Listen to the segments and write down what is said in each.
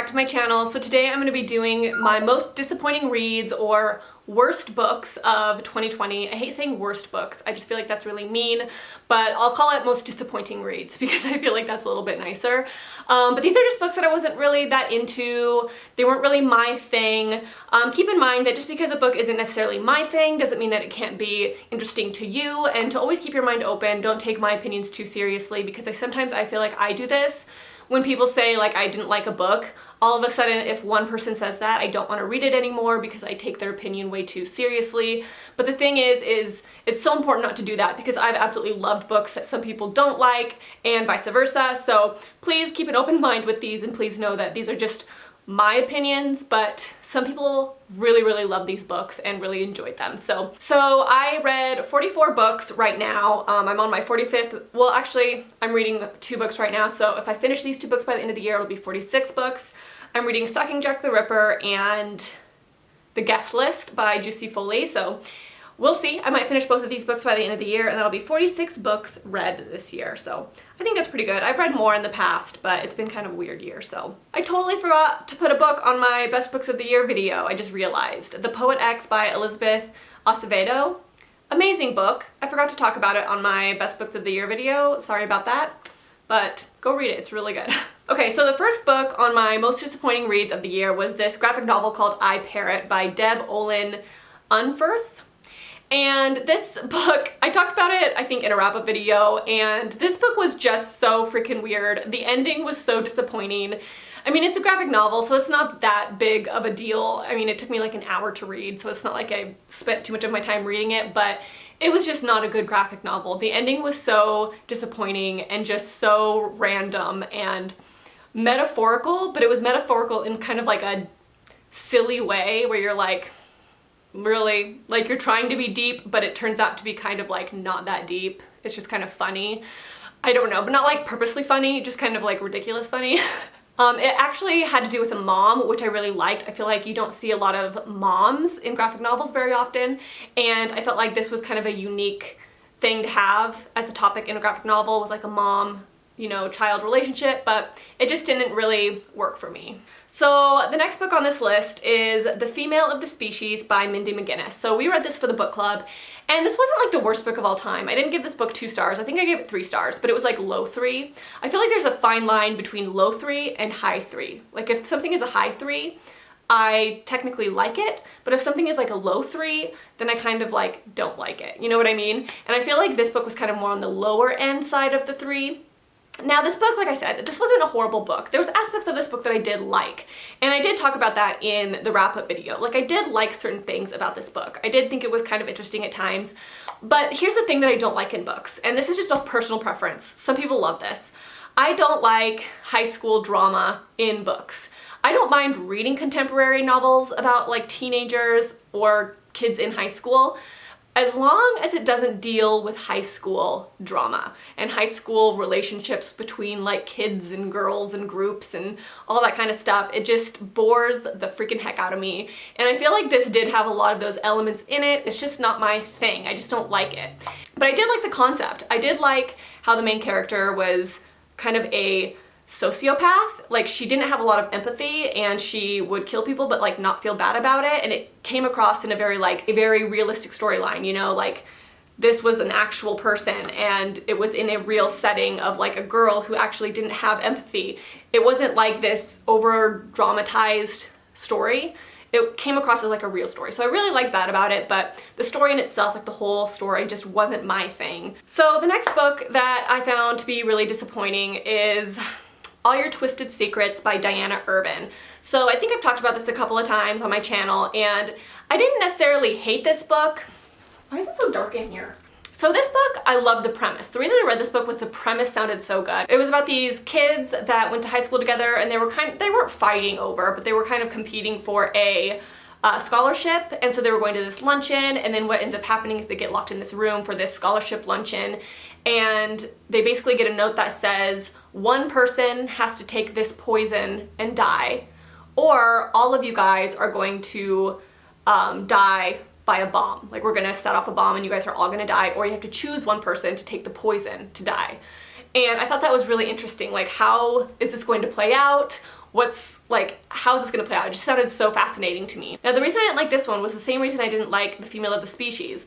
back to my channel. So today I'm going to be doing my most disappointing reads or worst books of 2020. I hate saying worst books, I just feel like that's really mean, but I'll call it most disappointing reads because I feel like that's a little bit nicer. But these are just books that I wasn't really that into. They weren't really my thing. Keep in mind that just because a book isn't necessarily my thing doesn't mean that it can't be interesting to you, and to always keep your mind open. Don't take my opinions too seriously, because sometimes I feel like I do this. When people say like I didn't like a book, all of a sudden if one person says that, I don't want to read it anymore because I take their opinion way too seriously. But the thing is it's so important not to do that, because I've absolutely loved books that some people don't like and vice versa. So please keep an open mind with these, and please know that these are just my opinions, but some people really love these books and really enjoyed them. So I read 44 books right now. I'm on my 45th, well actually I'm reading 2 books right now, so if I finish these 2 books by the end of the year it'll be 46 books. I'm reading Stalking Jack the Ripper and The Guest List by Juicy Foley, so we'll see. I might finish both of these books by the end of the year, and that'll be 46 books read this year, so I think that's pretty good. I've read more in the past, but it's been kind of a weird year, so. I totally forgot to put a book on my Best Books of the Year video, I just realized. The Poet X by Elizabeth Acevedo. Amazing book. I forgot to talk about it on my Best Books of the Year video, sorry about that, but go read it, it's really good. Okay, so the first book on my most disappointing reads of the year was this graphic novel called I, Parrot by Deb Olin Unferth. And this book, I talked about it, I think, in a wrap-up video, and this book was just so freaking weird. The ending was so disappointing. I mean, it's a graphic novel, so it's not that big of a deal. I mean, it took me like an hour to read, so it's not like I spent too much of my time reading it, but it was just not a good graphic novel. The ending was so disappointing and just so random and metaphorical, but it was metaphorical in kind of like a silly way where you're like, really, like you're trying to be deep, but it turns out to be kind of like not that deep. It's just kind of funny. I don't know, but not like purposely funny, just kind of like ridiculous funny. It actually had to do with a mom, which I really liked. I feel like you don't see a lot of moms in graphic novels very often, and I felt like this was kind of a unique thing to have as a topic in a graphic novel, was like a mom, you know, child relationship, but it just didn't really work for me. So the next book on this list is The Female of the Species by Mindy McGinnis. So we read this for the book club, and this wasn't like the worst book of all time. I didn't give this book 2 stars. I think I gave it 3 stars, but it was like low 3. I feel like there's a fine line between low 3 and high 3. Like if something is a high 3, I technically like it, but if something is like a low 3, then I kind of like don't like it. You know what I mean? And I feel like this book was kind of more on the lower end side of the 3. Now this book, like I said, this wasn't a horrible book. There was aspects of this book that I did like, and I did talk about that in the wrap-up video. Like I did like certain things about this book. I did think it was kind of interesting at times, but here's the thing that I don't like in books, and this is just a personal preference. Some people love this. I don't like high school drama in books. I don't mind reading contemporary novels about like teenagers or kids in high school, as long as it doesn't deal with high school drama and high school relationships between like kids and girls and groups and all that kind of stuff. It just bores the freaking heck out of me. And I feel like this did have a lot of those elements in it. It's just not my thing. I just don't like it. But I did like the concept. I did like how the main character was kind of a sociopath. Like she didn't have a lot of empathy, and she would kill people but like not feel bad about it, and it came across in a very realistic storyline, you know, like this was an actual person and it was in a real setting of like a girl who actually didn't have empathy. It wasn't like this over dramatized story. It came across as like a real story. So I really liked that about it, but the story in itself, like the whole story, just wasn't my thing. So the next book that I found to be really disappointing is All Your Twisted Secrets by Diana Urban. So I think I've talked about this a couple of times on my channel, and I didn't necessarily hate this book. Why is it so dark in here? So this book, I love the premise. The reason I read this book was the premise sounded so good. It was about these kids that went to high school together, and they weren't fighting over, but they were kind of competing for a scholarship, and so they were going to this luncheon, and then what ends up happening is they get locked in this room for this scholarship luncheon, and they basically get a note that says one person has to take this poison and die, or all of you guys are going to die by a bomb. Like we're gonna set off a bomb and you guys are all gonna die, or you have to choose one person to take the poison to die. And I thought that was really interesting. Like, how is this going to play out? how is this gonna play out? It just sounded so fascinating to me. Now the reason I didn't like this one was the same reason I didn't like The Female of the Species.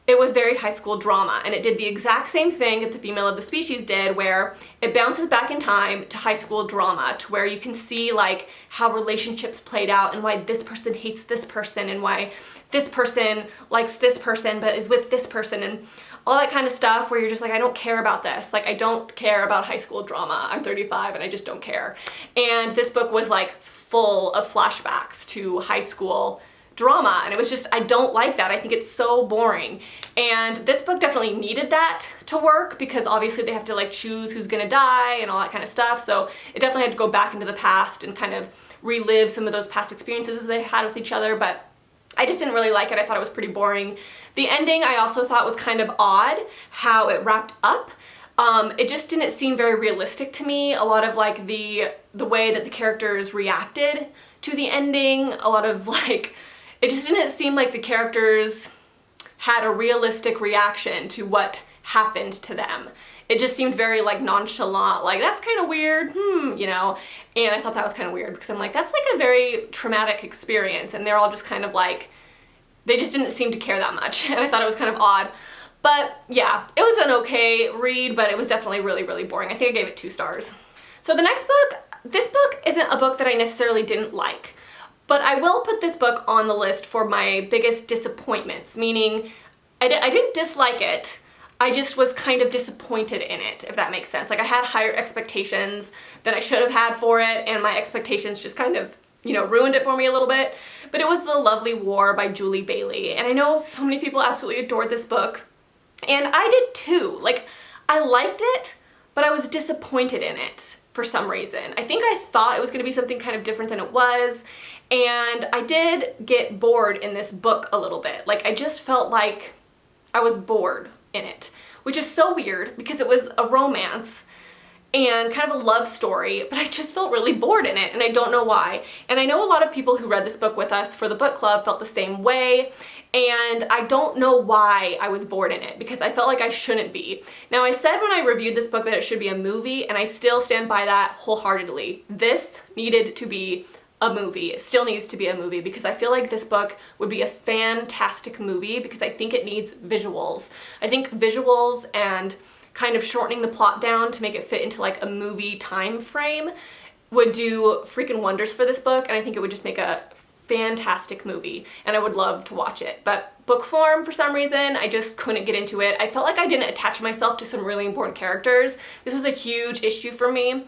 It was very high school drama, and it did the exact same thing that The Female of the Species did, where it bounces back in time to high school drama, to where you can see like how relationships played out and why this person hates this person and why this person likes this person but is with this person and all that kind of stuff, where you're just like, I don't care about this. Like, I don't care about high school drama. I'm 35 and I just don't care. And this book was like full of flashbacks to high school drama, and it was just, I don't like that. I think it's so boring. And this book definitely needed that to work, because obviously they have to like choose who's gonna die and all that kind of stuff, so it definitely had to go back into the past and kind of relive some of those past experiences they had with each other, but I just didn't really like it. I thought it was pretty boring. The ending I also thought was kind of odd, how it wrapped up. It just didn't seem very realistic to me. A lot of like the way that the characters reacted to the ending, a lot of like, it just didn't seem like the characters had a realistic reaction to what happened to them. It just seemed very like nonchalant, like that's kind of weird, you know? And I thought that was kind of weird, because I'm like, that's like a very traumatic experience, and they're all just kind of like, they just didn't seem to care that much, and I thought it was kind of odd. But yeah, it was an okay read, but it was definitely really, really boring. I think I gave it 2 stars. So the next book, this book isn't a book that I necessarily didn't like, but I will put this book on the list for my biggest disappointments, meaning I didn't dislike it, I just was kind of disappointed in it, if that makes sense. Like, I had higher expectations than I should have had for it, and my expectations just kind of, you know, ruined it for me a little bit. But it was The Lovely War by Julie Bailey, and I know so many people absolutely adored this book, and I did too. Like, I liked it, but I was disappointed in it for some reason. I think I thought it was going to be something kind of different than it was, and I did get bored in this book a little bit. Like, I just felt like I was bored in it, which is so weird because it was a romance and kind of a love story, but I just felt really bored in it, and I don't know why. And I know a lot of people who read this book with us for the book club felt the same way, and I don't know why I was bored in it, because I felt like I shouldn't be. Now, I said when I reviewed this book that it should be a movie, and I still stand by that wholeheartedly. This needed to be a movie. It still needs to be a movie, because I feel like this book would be a fantastic movie, because I think it needs visuals. I think visuals and kind of shortening the plot down to make it fit into like a movie time frame would do freaking wonders for this book, and I think it would just make a fantastic movie, and I would love to watch it. But book form, for some reason, I just couldn't get into it. I felt like I didn't attach myself to some really important characters. This was a huge issue for me.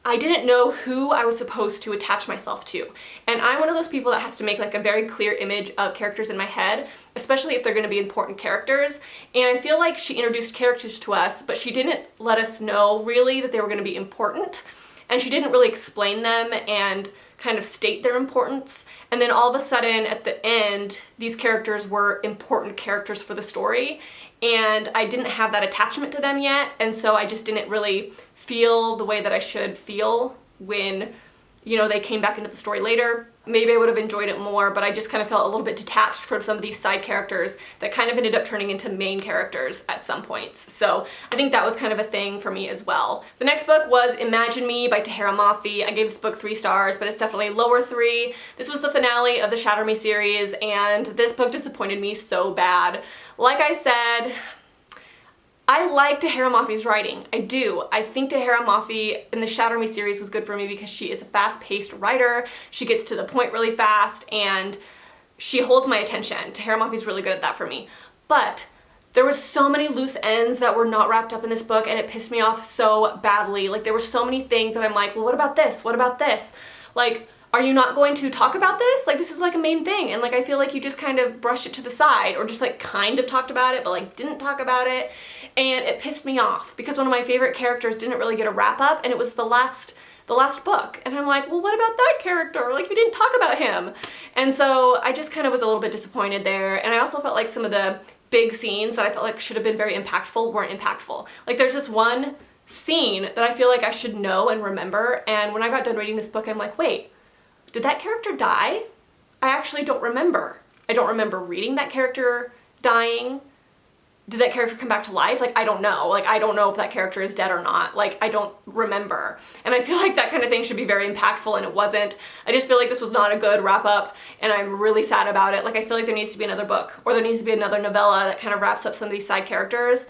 I didn't know who I was supposed to attach myself to. And I'm one of those people that has to make like a very clear image of characters in my head, especially if they're going to be important characters. And I feel like she introduced characters to us, but she didn't let us know really that they were going to be important. And she didn't really explain them and kind of state their importance. And then all of a sudden at the end, these characters were important characters for the story, and I didn't have that attachment to them yet, and so I just didn't really feel the way that I should feel when, you know, they came back into the story later. Maybe I would have enjoyed it more, but I just kind of felt a little bit detached from some of these side characters that kind of ended up turning into main characters at some points. So I think that was kind of a thing for me as well. The next book was Imagine Me by Tahira Mafi. I gave this book 3 stars, but it's definitely lower 3. This was the finale of the Shatter Me series, and this book disappointed me so bad. Like I said, I like Tahira Mafi's writing. I do. I think Tahira Mafi in the Shatter Me series was good for me because she is a fast-paced writer. She gets to the point really fast, and she holds my attention. Tahira Mafi's really good at that for me. But there were so many loose ends that were not wrapped up in this book, and it pissed me off so badly. Like, there were so many things that I'm like, well, what about this? What about this? Like, are you not going to talk about this? Like, this is like a main thing, and like I feel like you just kind of brushed it to the side, or just like kind of talked about it but like didn't talk about it, and it pissed me off because one of my favorite characters didn't really get a wrap up, and it was the last book, and I'm like, well, what about that character? Like, you didn't talk about him. And so I just kind of was a little bit disappointed there, and I also felt like some of the big scenes that I felt like should have been very impactful weren't impactful. Like, there's this one scene that I feel like I should know and remember, and when I got done reading this book, I'm like, wait, did that character die? I actually don't remember. I don't remember reading that character dying. did that character come back to life? Like, I don't know. Like, I don't know if that character is dead or not. Like, I don't remember. And I feel like that kind of thing should be very impactful, and it wasn't. I just feel like this was not a good wrap up, and I'm really sad about it. Like, I feel like there needs to be another book, or there needs to be another novella that kind of wraps up some of these side characters.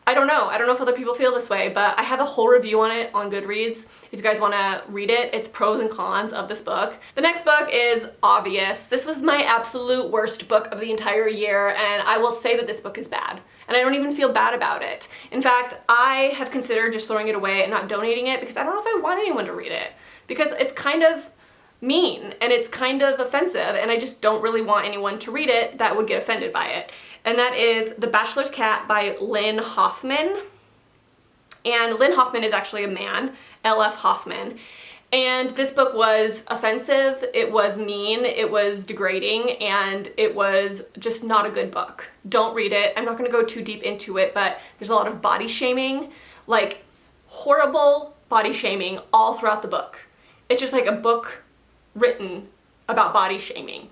I don't know. I don't know if other people feel this way, but I have a whole review on it on Goodreads. If you guys want to read it, it's pros and cons of this book. The next book is Obvious. This was my absolute worst book of the entire year, and I will say that this book is bad. And I don't even feel bad about it. In fact, I have considered just throwing it away and not donating it because I don't know if I want anyone to read it. Because it's kind of mean and it's kind of offensive, and I just don't really want anyone to read it that would get offended by it. And that is The Bachelor's Cat by Lynn Hoffman. And Lynn Hoffman is actually a man, L.F. Hoffman. And this book was offensive, it was mean, it was degrading, and it was just not a good book. Don't read it. I'm not going to go too deep into it, but there's a lot of body shaming, like horrible body shaming all throughout the book. It's just like a book written about body shaming.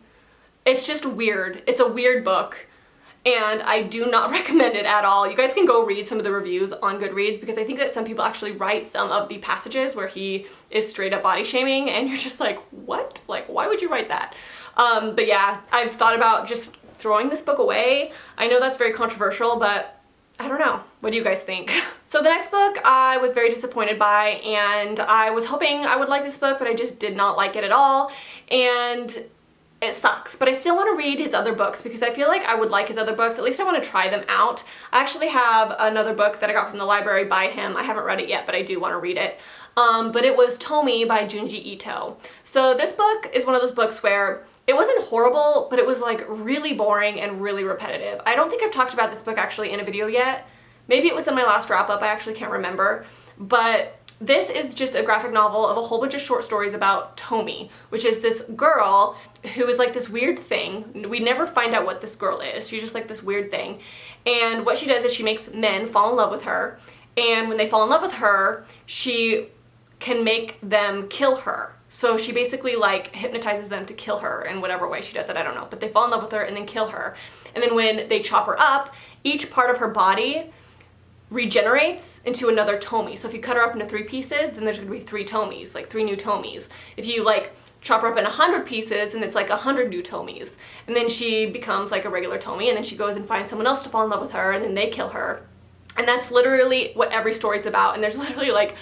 It's just weird. It's a weird book, and I do not recommend it at all. You guys can go read some of the reviews on Goodreads, because I think that some people actually write some of the passages where he is straight up body shaming, and you're just like, what? Like, why would you write that? But yeah, I've thought about just throwing this book away. I know that's very controversial, but I don't know. What do you guys think? So the next book I was very disappointed by, and I was hoping I would like this book, but I just did not like it at all, and it sucks. But I still want to read his other books because I feel like I would like his other books. At least I want to try them out. I actually have another book that I got from the library by him. I haven't read it yet, but I do want to read it. But it was Tomi by Junji Ito. So this book is one of those books where it wasn't horrible, but it was like really boring and really repetitive. I don't think I've talked about this book actually in a video yet. Maybe it was in my last wrap up, I actually can't remember. But this is just a graphic novel of a whole bunch of short stories about Tomi, which is this girl who is like this weird thing. We never find out what this girl is. She's just like this weird thing. And what she does is she makes men fall in love with her. And when they fall in love with her, she can make them kill her. So she basically like hypnotizes them to kill her in whatever way she does it, I don't know. But they fall in love with her and then kill her. And then when they chop her up, each part of her body regenerates into another Tomi. So if you cut her up into 3 pieces, then there's gonna be 3 Tomis, like 3 new Tomis. If you like chop her up in 100 pieces, then it's like 100 new Tomis. And then she becomes like a regular Tomi, and then she goes and finds someone else to fall in love with her, and then they kill her. And that's literally what every story's about. And there's literally like,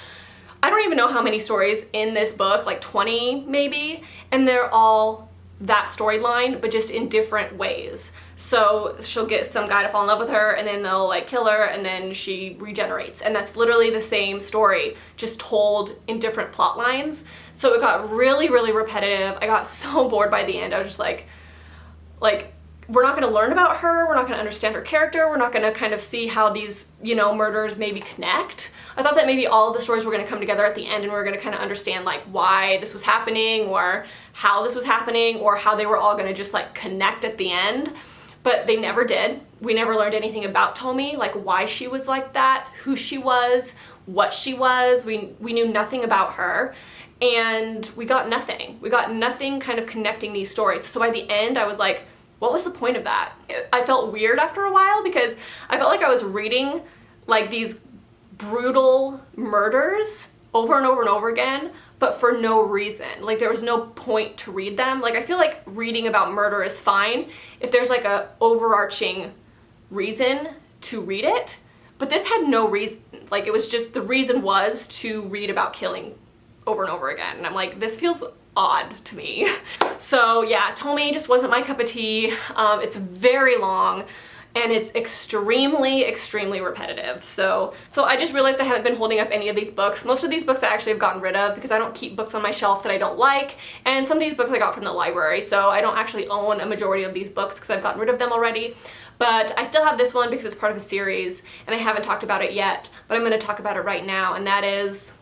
I don't even know how many stories in this book, like 20 maybe, and they're all that storyline, but just in different ways. So she'll get some guy to fall in love with her, and then they'll like kill her, and then she regenerates. And that's literally the same story, just told in different plot lines. So it got really, really repetitive. I got so bored by the end. I was just like, we're not going to learn about her, we're not going to understand her character, we're not going to kind of see how these, you know, murders maybe connect. I thought that maybe all of the stories were going to come together at the end, and we were going to kind of understand like why this was happening, or how this was happening, or how they were all going to just like connect at the end. But they never did. We never learned anything about Tomi, like why she was like that, who she was, what she was. We knew nothing about her, and we got nothing. We got nothing kind of connecting these stories. So by the end, I was like, what was the point of that? I felt weird after a while because I felt like I was reading like these brutal murders over and over and over again, but for no reason. Like there was no point to read them. Like I feel like reading about murder is fine if there's like a overarching reason to read it, but this had no reason. Like it was just, the reason was to read about killing over and over again. And I'm like, this feels odd to me. So yeah, Tomi just wasn't my cup of tea. It's very long, and it's extremely, extremely repetitive. So I just realized I haven't been holding up any of these books. Most of these books I actually have gotten rid of because I don't keep books on my shelf that I don't like, and some of these books I got from the library, so I don't actually own a majority of these books because I've gotten rid of them already. But I still have this one because it's part of a series, and I haven't talked about it yet, but I'm going to talk about it right now, and that is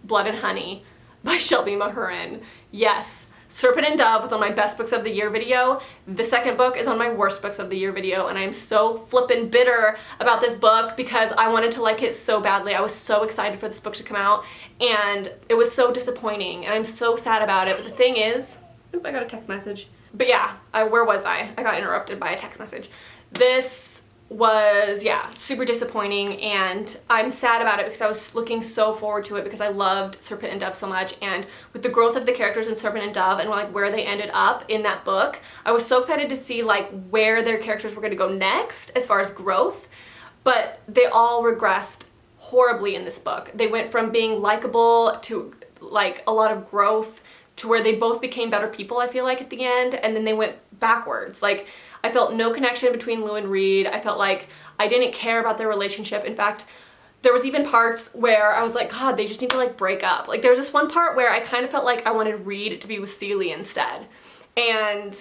Blood and Honey by Shelby Mahurin. Yes, Serpent and Dove was on my best books of the year video. The second book is on my worst books of the year video, and I'm so flippin' bitter about this book because I wanted to like it so badly. I was so excited for this book to come out, and it was so disappointing, and I'm so sad about it. But the thing is, oop, I got a text message. But yeah, where was I? I got interrupted by a text message. This was, yeah, super disappointing, and I'm sad about it because I was looking so forward to it because I loved Serpent and Dove so much, and with the growth of the characters in Serpent and Dove and like where they ended up in that book, I was so excited to see like where their characters were going to go next as far as growth, but they all regressed horribly in this book. They went from being likable to like a lot of growth to where they both became better people, I feel like, at the end, and then they went backwards. Like, I felt no connection between Lou and Reed. I felt like I didn't care about their relationship. In fact, there was even parts where I was like, God, they just need to like break up. Like, there was this one part where I kind of felt like I wanted Reed to be with Celie instead. And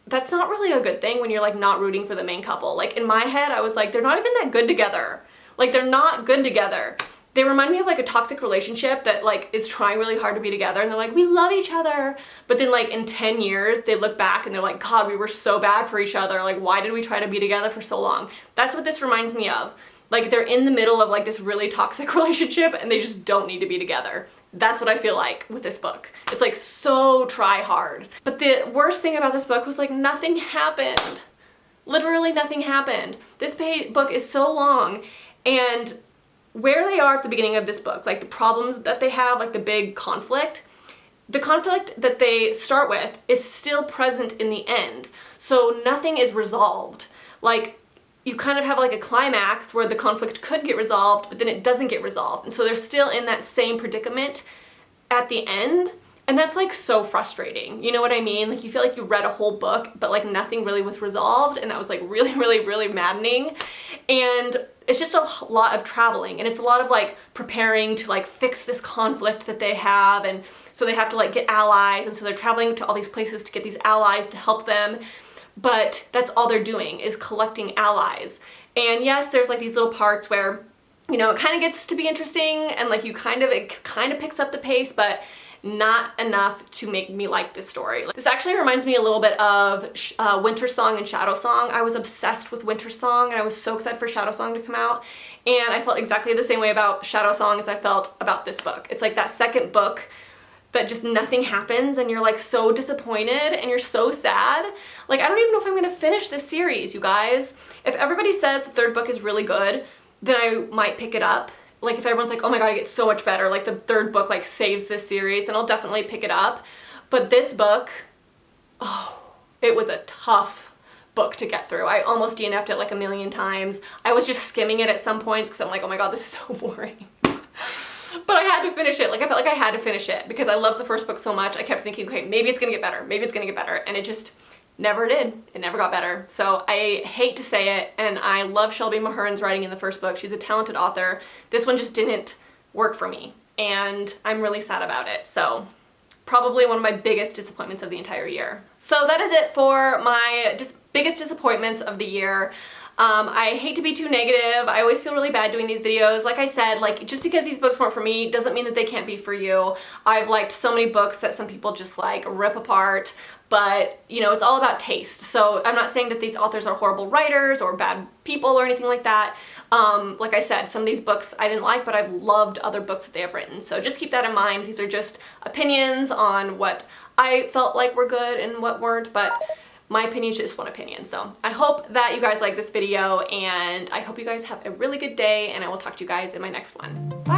that's not really a good thing when you're like not rooting for the main couple. Like, in my head, I was like, they're not even that good together. Like, they're not good together. They remind me of like a toxic relationship that like is trying really hard to be together, and they're like, we love each other, but then like in 10 years they look back and they're like, God, we were so bad for each other. Like, why did we try to be together for so long? That's what this reminds me of. Like, they're in the middle of like this really toxic relationship and they just don't need to be together. That's what I feel like with this book. It's like so try hard. But the worst thing about this book was like nothing happened. Literally nothing happened. This book is so long, and where they are at the beginning of this book, like the problems that they have, like the big conflict, the conflict that they start with is still present in the end. So nothing is resolved. Like, you kind of have like a climax where the conflict could get resolved, but then it doesn't get resolved. And so they're still in that same predicament at the end. And that's like so frustrating. You know what I mean? Like, you feel like you read a whole book, but like nothing really was resolved. And that was like really, really, really maddening. And it's just a lot of traveling, and it's a lot of like preparing to like fix this conflict that they have, and so they have to like get allies, and so they're traveling to all these places to get these allies to help them, but that's all they're doing is collecting allies. And yes, there's like these little parts where, you know, it kind of gets to be interesting, and like it kind of picks up the pace, but not enough to make me like this story. This actually reminds me a little bit of Winter Song and Shadow Song. I was obsessed with Winter Song, and I was so excited for Shadow Song to come out, and I felt exactly the same way about Shadow Song as I felt about this book. It's like that second book that just nothing happens, and you're like so disappointed and you're so sad. Like, I don't even know if I'm gonna finish this series, you guys. If everybody says the third book is really good, then I might pick it up. Like, if everyone's like, oh my God, it gets so much better, like the third book like saves this series, and I'll definitely pick it up. But this book, oh, it was a tough book to get through. I almost DNF'd it like a million times. I was just skimming it at some points because I'm like, oh my God, this is so boring. But I had to finish it. Like, I felt like I had to finish it because I loved the first book so much. I kept thinking, okay, maybe it's gonna get better. Maybe it's gonna get better. And it just never did. It never got better. So I hate to say it, and I love Shelby Mahurin's writing in the first book. She's a talented author. This one just didn't work for me, and I'm really sad about it. So probably one of my biggest disappointments of the entire year. So that is it for my biggest disappointments of the year. I hate to be too negative. I always feel really bad doing these videos. Like I said, like, just because these books weren't for me doesn't mean that they can't be for you. I've liked so many books that some people just like rip apart, but you know, it's all about taste. So I'm not saying that these authors are horrible writers or bad people or anything like that. Like I said, some of these books I didn't like, but I've loved other books that they have written. So just keep that in mind. These are just opinions on what I felt like were good and what weren't, but my opinion is just one opinion. So I hope that you guys like this video, and I hope you guys have a really good day, and I will talk to you guys in my next one. Bye!